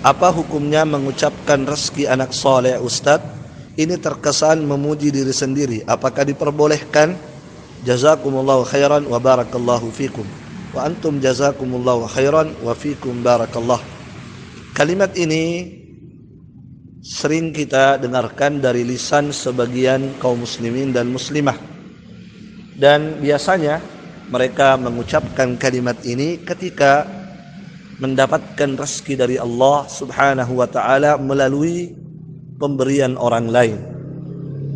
Apa hukumnya mengucapkan rezeki anak soleh Ustadz? Ini terkesan memuji diri sendiri. Apakah diperbolehkan? Jazakumullahu khairan wa barakallahu fikum. Wa antum jazakumullahu khairan wa fikum barakallah. Kalimat ini sering kita dengarkan dari lisan sebagian kaum muslimin dan muslimah. Dan biasanya mereka mengucapkan kalimat ini ketika mendapatkan rezeki dari Allah Subhanahu wa taala melalui pemberian orang lain.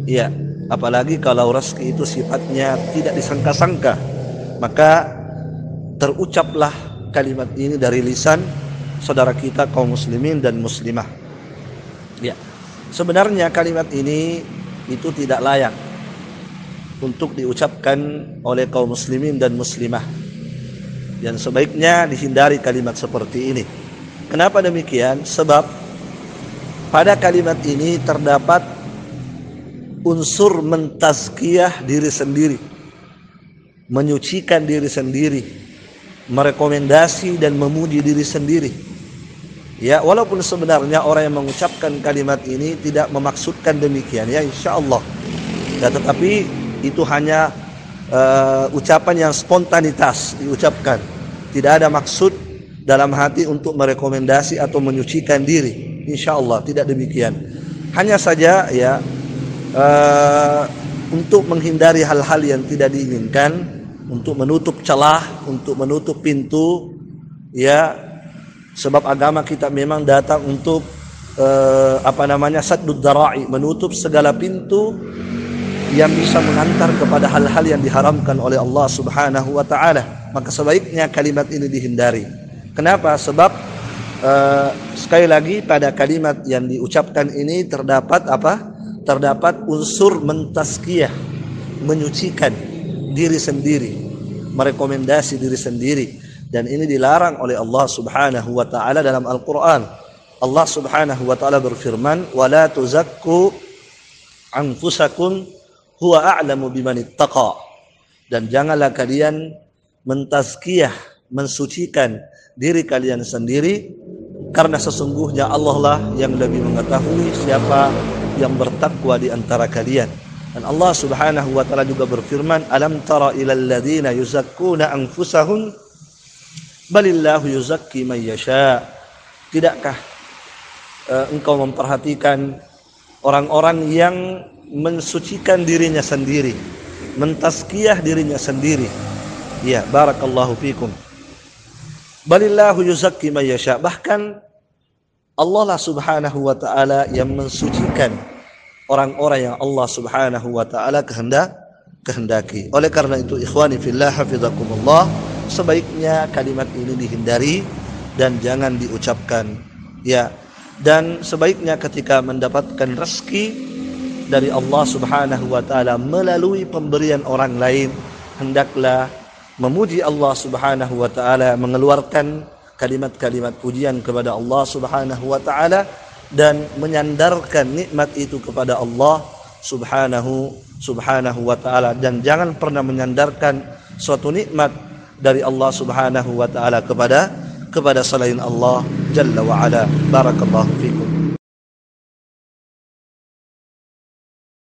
Ya, apalagi kalau rezeki itu sifatnya tidak disangka-sangka, maka terucaplah kalimat ini dari lisan saudara kita kaum muslimin dan muslimah. Ya, sebenarnya kalimat ini itu tidak layak untuk diucapkan oleh kaum muslimin dan muslimah. Dan sebaiknya dihindari kalimat seperti ini. Kenapa demikian? Sebab pada kalimat ini terdapat unsur mentazkiyah diri sendiri, menyucikan diri sendiri, merekomendasi dan memuji diri sendiri. Ya, walaupun sebenarnya orang yang mengucapkan kalimat ini tidak memaksudkan demikian, ya insyaallah. Ya, tetapi itu hanya ucapan yang spontanitas diucapkan, tidak ada maksud dalam hati untuk merekomendasi atau menyucikan diri. Insyaallah tidak demikian. Hanya saja ya untuk menghindari hal-hal yang tidak diinginkan, untuk menutup celah, untuk menutup pintu, ya, sebab agama kita memang datang untuk saddud dara'i, menutup segala pintu yang bisa mengantar kepada hal-hal yang diharamkan oleh Allah Subhanahu wa taala. Maka sebaiknya kalimat ini dihindari. Kenapa? Sebab sekali lagi pada kalimat yang diucapkan ini terdapat apa? Terdapat unsur mentazkiyah, menyucikan diri sendiri, merekomendasi diri sendiri, dan ini dilarang oleh Allah Subhanahu wa taala dalam Al-Qur'an. Allah Subhanahu wa taala berfirman, "Wala tuzakku anfusakum huwa a'lamu bimanittaqa." Dan janganlah kalian mentazkiyah, mensucikan diri kalian sendiri, karena sesungguhnya Allah lah yang lebih mengetahui siapa yang bertakwa di antara kalian. Dan Allah Subhanahu wa taala juga berfirman, "Alam tara ilal ladzina yuzakkuna anfusahum balillahu yuzakki man yasha." Tidakkah engkau memperhatikan orang-orang yang mensucikan dirinya sendiri, mentazkiyah dirinya sendiri? Ya, barakallahu fikum. Balillahu yuzakki man yasha. Bahkan Allah lah Subhanahu wa taala yang mensucikan orang-orang yang Allah Subhanahu wa taala kehendaki. Oleh karena itu, ikhwani fillah hafizakumullah, sebaiknya kalimat ini dihindari dan jangan diucapkan. Ya, dan sebaiknya ketika mendapatkan rezeki dari Allah Subhanahu wa taala melalui pemberian orang lain, hendaklah memuji Allah Subhanahu wa taala, mengeluarkan kalimat-kalimat pujian kepada Allah Subhanahu wa taala dan menyandarkan nikmat itu kepada Allah Subhanahu wa taala, dan jangan pernah menyandarkan suatu nikmat dari Allah Subhanahu wa taala kepada selain Allah Jalla wa ala. Barakallahu fiik.